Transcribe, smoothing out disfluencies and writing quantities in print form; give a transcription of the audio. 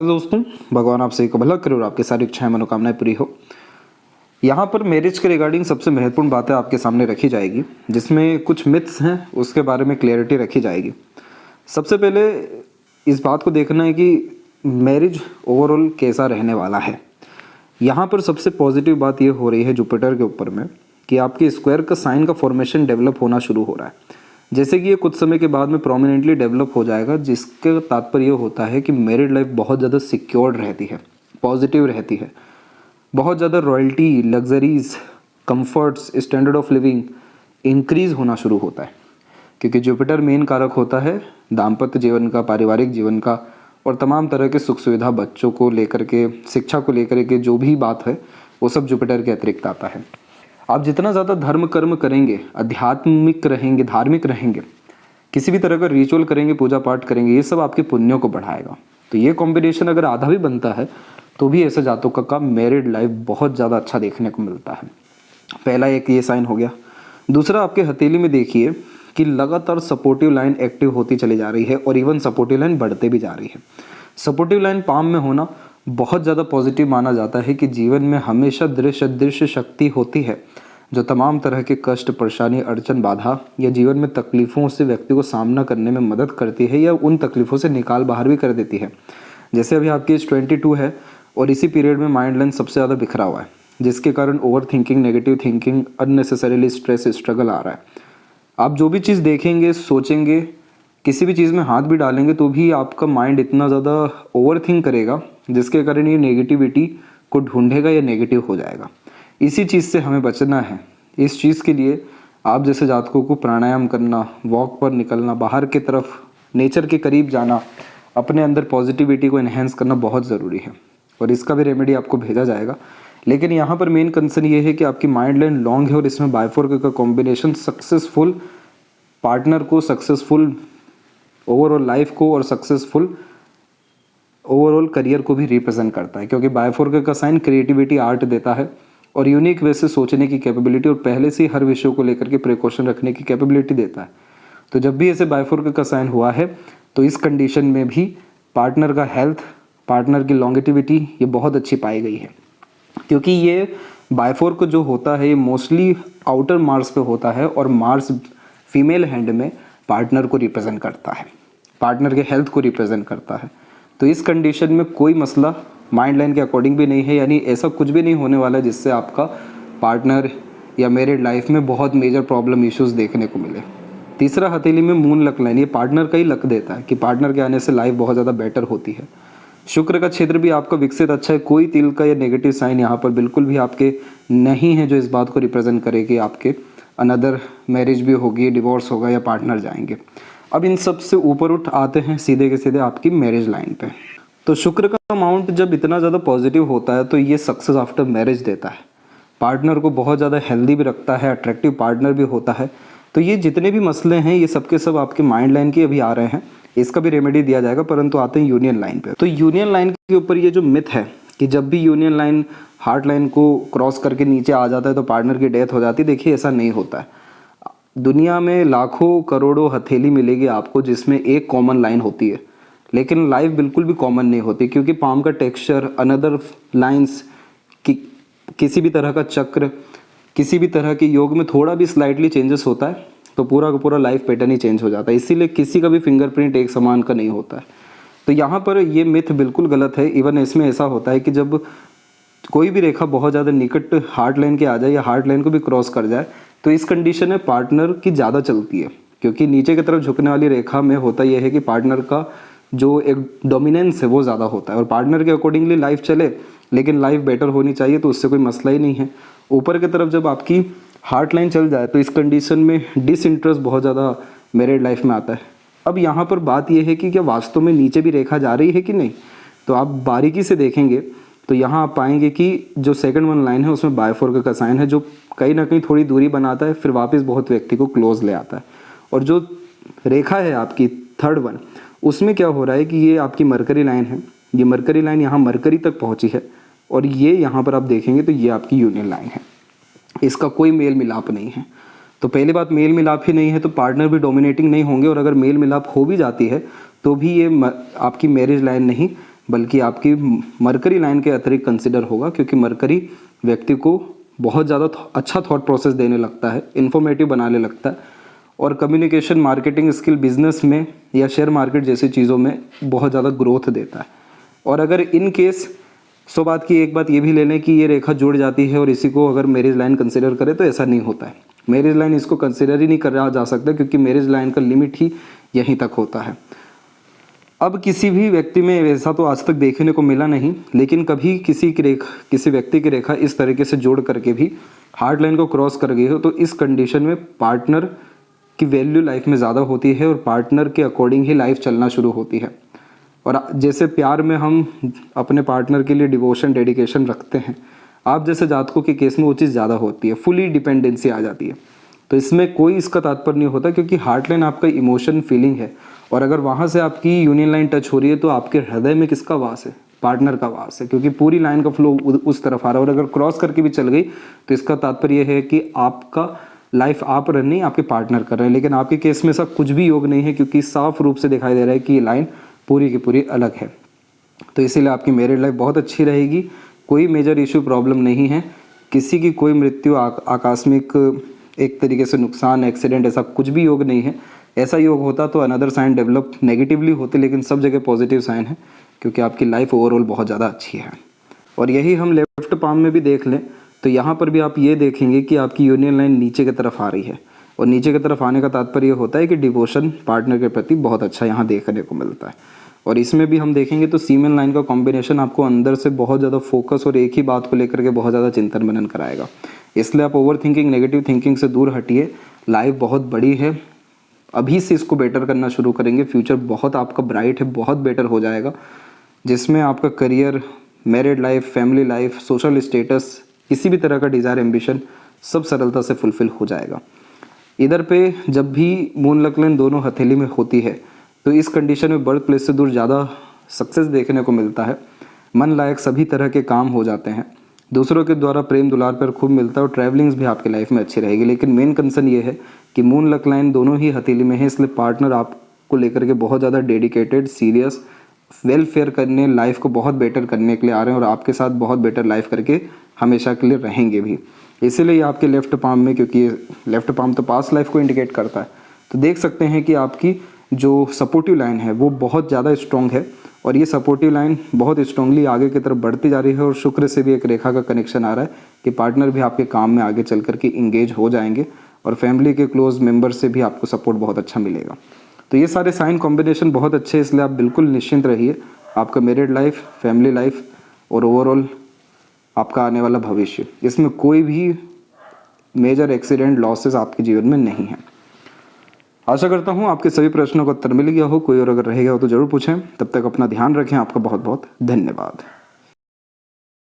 दोस्तों, भगवान आप सभी को भला करे और आपकी सारी इच्छाएं मनोकामनाएं पूरी हो। यहाँ पर मैरिज के रिगार्डिंग सबसे महत्वपूर्ण बातें आपके सामने रखी जाएगी, जिसमें कुछ मिथ्स हैं उसके बारे में क्लियरिटी रखी जाएगी। सबसे पहले इस बात को देखना है कि मैरिज ओवरऑल कैसा रहने वाला है। यहाँ पर सबसे पॉजिटिव बात ये हो रही है जुपिटर के ऊपर में कि आपके स्क्वायर का साइन का फॉर्मेशन डेवलप होना शुरू हो रहा है। जैसे कि ये कुछ समय के बाद में प्रोमिनेंटली डेवलप हो जाएगा, जिसका तात्पर्य होता है कि मैरिड लाइफ बहुत ज़्यादा सिक्योर्ड रहती है, पॉजिटिव रहती है। बहुत ज़्यादा royalty, luxuries, comforts, standard of living increase होना शुरू होता है, क्योंकि जुपिटर मेन कारक होता है दाम्पत्य जीवन का, पारिवारिक जीवन का और तमाम तरह के सुख सुविधा, बच्चों को लेकर के, शिक्षा को लेकर के जो भी बात है वो सब जुपिटर के अतिरिक्त आता है। आप जितना ज़्यादा धर्म कर्म करेंगे, आध्यात्मिक रहेंगे, धार्मिक रहेंगे, किसी भी तरह का रिचुअल करेंगे, पूजा पाठ करेंगे, ये सब आपके पुण्यों को बढ़ाएगा। तो ये कॉम्बिनेशन अगर आधा भी बनता है तो भी ऐसे जातकों का मैरिड लाइफ बहुत ज़्यादा अच्छा देखने को मिलता है। पहला एक ये साइन हो गया। दूसरा, आपके हथेली में देखिए कि लगातार सपोर्टिव लाइन एक्टिव होती चली जा रही है और इवन सपोर्टिव लाइन बढ़ते भी जा रही है। सपोर्टिव लाइन पाम में होना बहुत ज़्यादा पॉजिटिव माना जाता है कि जीवन में हमेशा दृश्य शक्ति होती है जो तमाम तरह के कष्ट, परेशानी, अड़चन, बाधा या जीवन में तकलीफ़ों से व्यक्ति को सामना करने में मदद करती है या उन तकलीफ़ों से निकाल बाहर भी कर देती है। जैसे अभी आपकी एज 22 है और इसी पीरियड में माइंड लाइन सबसे ज़्यादा बिखरा हुआ है, जिसके कारण over thinking, negative thinking, unnecessarily stress, struggle आ रहा है। आप जो भी चीज़ देखेंगे, सोचेंगे, किसी भी चीज़ में हाथ भी डालेंगे तो भी आपका माइंड इतना ज़्यादा ओवर थिंक करेगा, जिसके कारण ये नेगेटिविटी को ढूंढेगा या नेगेटिव हो जाएगा। इसी चीज़ से हमें बचना है। इस चीज़ के लिए आप जैसे जातकों को प्राणायाम करना, वॉक पर निकलना, बाहर की तरफ नेचर के करीब जाना, अपने अंदर पॉजिटिविटी को इन्हेंस करना बहुत ज़रूरी है और इसका भी रेमेडी आपको भेजा जाएगा। लेकिन यहाँ पर मेन कंसर्न ये है कि आपकी माइंड लाइन लॉन्ग है और इसमें बाइफोर्क का कॉम्बिनेशन सक्सेसफुल पार्टनर को, सक्सेसफुल ओवरऑल लाइफ को और सक्सेसफुल ओवरऑल करियर को भी रिप्रेजेंट करता है, क्योंकि बाइफोर्क का साइन क्रिएटिविटी, आर्ट देता है और यूनिक वे से सोचने की कैपेबिलिटी और पहले से ही हर विषय को लेकर के प्रिकॉशन रखने की कैपेबिलिटी देता है। तो जब भी ऐसे बाइफोर्क का साइन हुआ है तो इस कंडीशन में भी पार्टनर का हेल्थ, पार्टनर की लॉन्गेटिविटी ये बहुत अच्छी पाई गई है, क्योंकि ये बाइफोर्क जो होता है ये मोस्टली आउटर मार्स पे होता है और मार्स फीमेल हैंड में पार्टनर को रिप्रेजेंट करता है, पार्टनर के हेल्थ को रिप्रेजेंट करता है। तो इस कंडीशन में कोई मसला माइंड लाइन के अकॉर्डिंग भी नहीं है, यानी ऐसा कुछ भी नहीं होने वाला जिससे आपका पार्टनर या मैरिड लाइफ में बहुत मेजर प्रॉब्लम इश्यूज देखने को मिले। तीसरा, हथेली में मून लक लाइन, ये पार्टनर का ही लक देता है कि पार्टनर के आने से लाइफ बहुत ज़्यादा बेटर होती है। शुक्र का क्षेत्र भी आपका विकसित अच्छा है, कोई तिल का या नेगेटिव साइन यहाँ पर बिल्कुल भी आपके नहीं है जो इस बात को रिप्रेजेंट करे कि आपके अनदर मैरिज भी होगी, डिवोर्स होगा या पार्टनर जाएंगे। अब इन सब से ऊपर उठ आते हैं सीधे के सीधे आपकी मैरिज लाइन पे। तो शुक्र का अमाउंट जब इतना ज़्यादा पॉजिटिव होता है तो ये सक्सेस आफ्टर मैरिज देता है, पार्टनर को बहुत ज़्यादा हेल्दी भी रखता है, अट्रैक्टिव पार्टनर भी होता है। तो ये जितने भी मसले हैं ये सब के सब आपके माइंड लाइन के अभी आ रहे हैं, इसका भी रेमेडी दिया जाएगा। परंतु आते हैं यूनियन लाइन पे। तो यूनियन लाइन के ऊपर ये जो मिथ है कि जब भी यूनियन लाइन हार्ट लाइन को क्रॉस करके नीचे आ जाता है तो पार्टनर की डेथ हो जाती है, देखिए ऐसा नहीं होता है। दुनिया में लाखों करोड़ों हथेली मिलेगी आपको जिसमें एक कॉमन लाइन होती है, लेकिन लाइफ बिल्कुल भी कॉमन नहीं होती, क्योंकि पाम का टेक्सचर, अनदर लाइंस की किसी भी तरह का चक्र, किसी भी तरह के योग में थोड़ा भी स्लाइटली चेंजेस होता है तो पूरा का पूरा लाइफ पैटर्न ही चेंज हो जाता है। इसीलिए किसी का भी फिंगरप्रिंट एक समान का नहीं होता है। तो यहाँ पर ये मिथ बिल्कुल गलत है। इवन इसमें ऐसा होता है कि जब कोई भी रेखा बहुत ज़्यादा निकट हार्ट लाइन के आ जाए या हार्ट लाइन को भी क्रॉस कर जाए तो इस कंडीशन में पार्टनर की ज़्यादा चलती है, क्योंकि नीचे की तरफ झुकने वाली रेखा में होता यह है कि पार्टनर का जो एक डोमिनेंस है वो ज़्यादा होता है और पार्टनर के अकॉर्डिंगली लाइफ चले, लेकिन लाइफ बेटर होनी चाहिए तो उससे कोई मसला ही नहीं है। ऊपर की तरफ जब आपकी हार्ट लाइन चल जाए तो इस कंडीशन में डिसइंटरेस्ट बहुत ज़्यादा मैरिड लाइफ में आता है। अब यहाँ पर बात यह है कि क्या वास्तव में नीचे भी रेखा जा रही है कि नहीं, तो आप बारीकी से देखेंगे तो यहाँ आप पाएंगे कि जो सेकंड वन लाइन है उसमें बाइफोर्क का साइन है, जो कहीं ना कहीं थोड़ी दूरी बनाता है, फिर वापस बहुत व्यक्ति को क्लोज ले आता है। और जो रेखा है आपकी थर्ड वन, उसमें क्या हो रहा है कि ये आपकी मरकरी लाइन है, ये मरकरी लाइन यहाँ मरकरी तक पहुँची है और ये यहाँ पर आप देखेंगे तो ये आपकी यूनियन लाइन है, इसका कोई मेल मिलाप नहीं है। तो पहली बात, मेल मिलाप ही नहीं है तो पार्टनर भी डोमिनेटिंग नहीं होंगे, और अगर मेल मिलाप हो भी जाती है तो भी ये आपकी मैरिज लाइन नहीं, बल्कि आपकी मरकरी लाइन के अतिरिक्त कंसिडर होगा, क्योंकि मरकरी व्यक्ति को बहुत ज़्यादा अच्छा थॉट प्रोसेस देने लगता है, इन्फॉर्मेटिव बनाने लगता है और कम्युनिकेशन, मार्केटिंग स्किल, बिजनेस में या शेयर मार्केट जैसी चीज़ों में बहुत ज़्यादा ग्रोथ देता है। और अगर इन केस 100 बात की एक बात ये भी ले लें कि ये रेखा जुड़ जाती है और इसी को अगर मैरिज लाइन कंसिडर करें, तो ऐसा नहीं होता है। मैरिज लाइन इसको कंसिडर ही नहीं करा जा सकता, क्योंकि मैरिज लाइन का लिमिट ही यहीं तक होता है। अब किसी भी व्यक्ति में ऐसा तो आज तक देखने को मिला नहीं, लेकिन कभी किसी व्यक्ति की रेखा इस तरीके से जोड़ करके भी हार्ड लाइन को क्रॉस कर गई हो, तो इस कंडीशन में पार्टनर की वैल्यू लाइफ में ज़्यादा होती है और पार्टनर के अकॉर्डिंग ही लाइफ चलना शुरू होती है। और जैसे प्यार में हम अपने पार्टनर के लिए डिवोशन, डेडिकेशन रखते हैं, आप जैसे जातकों के केस में वो चीज़ ज़्यादा होती है, फुली डिपेंडेंसी आ जाती है। तो इसमें कोई इसका तात्पर्य नहीं होता, क्योंकि हार्ट लाइन आपका इमोशन, फीलिंग है, और अगर वहाँ से आपकी यूनियन लाइन टच हो रही है तो आपके हृदय में किसका वास है? पार्टनर का वास है, क्योंकि पूरी लाइन का फ्लो उस तरफ आ रहा है। और अगर क्रॉस करके भी चल गई तो इसका तात्पर्य है कि आपका लाइफ आप रन नहीं, आपके पार्टनर कर रहे हैं। लेकिन आपके केस में ऐसा कुछ भी योग नहीं है, क्योंकि साफ रूप से दिखाई दे रहा है कि ये लाइन पूरी की पूरी अलग है। तो इसीलिए आपकी मैरिड लाइफ बहुत अच्छी रहेगी, कोई मेजर इशू, प्रॉब्लम नहीं है, किसी की कोई मृत्यु, आकस्मिक एक तरीके से नुकसान, एक्सीडेंट, ऐसा कुछ भी योग नहीं है। ऐसा योग होता तो अनदर साइन डेवलप नेगेटिवली होते, लेकिन सब जगह पॉजिटिव साइन है, क्योंकि आपकी लाइफ ओवरऑल बहुत ज़्यादा अच्छी है। और यही हम लेफ्ट पाम में भी देख लें तो यहाँ पर भी आप ये देखेंगे कि आपकी यूनियन लाइन नीचे की तरफ आ रही है, और नीचे की तरफ आने का तात्पर्य होता है कि डिवोशन पार्टनर के प्रति बहुत अच्छा यहाँ देखने को मिलता है। और इसमें भी हम देखेंगे तो सीमेन लाइन का कॉम्बिनेशन आपको अंदर से बहुत ज़्यादा फोकस और एक ही बात को लेकर के बहुत ज़्यादा चिंतन मनन कराएगा। इसलिए आप ओवर थिंकिंग, नेगेटिव थिंकिंग से दूर हटिए। लाइफ बहुत बड़ी है, अभी से इसको बेटर करना शुरू करेंगे, फ्यूचर बहुत आपका ब्राइट है, बहुत बेटर हो जाएगा, जिसमें आपका career, married life, family life, social status, किसी भी तरह का डिज़ायर, एम्बिशन सब सरलता से फुलफिल हो जाएगा। इधर पे जब भी मून लक लाइन दोनों हथेली में होती है तो इस कंडीशन में बर्थ प्लेस से दूर ज़्यादा सक्सेस देखने को मिलता है, मन लायक सभी तरह के काम हो जाते हैं, दूसरों के द्वारा प्रेम दुलार पर खूब मिलता है और ट्रैवलिंग्स भी आपकी लाइफ में अच्छी रहेगी। लेकिन मेन कंसर्न ये है कि मून लक लाइन दोनों ही हथेली में है, इसलिए पार्टनर आपको लेकर के बहुत ज़्यादा डेडिकेटेड, सीरियस, वेलफेयर करने, लाइफ को बहुत बेटर करने के लिए आ रहे हैं और आपके साथ बहुत बेटर लाइफ करके हमेशा के लिए रहेंगे भी। इसीलिए आपके लेफ्ट पाम में, क्योंकि लेफ्ट पाम तो पास्ट लाइफ को इंडिकेट करता है, तो देख सकते हैं कि आपकी जो सपोर्टिव लाइन है वो बहुत ज़्यादा स्ट्रॉन्ग है, और ये सपोर्टिव लाइन बहुत स्ट्रांगली आगे की तरफ बढ़ती जा रही है। और शुक्र से भी एक रेखा का कनेक्शन आ रहा है कि पार्टनर भी आपके काम में आगे चल करके इंगेज हो जाएंगे, और फैमिली के क्लोज मेंबर से भी आपको सपोर्ट बहुत अच्छा मिलेगा। तो ये सारे साइन कॉम्बिनेशन बहुत अच्छे हैं, इसलिए आप बिल्कुल निश्चिंत रहिए। आपका मैरिड लाइफ, फैमिली लाइफ और ओवरऑल आपका आने वाला भविष्य, इसमें कोई भी मेजर एक्सीडेंट, लॉसेस आपके जीवन में नहीं है। आशा करता हूँ आपके सभी प्रश्नों का उत्तर मिल गया हो। कोई और अगर रहेगा हो तो ज़रूर पूछें। तब तक अपना ध्यान रखें। आपका बहुत बहुत धन्यवाद।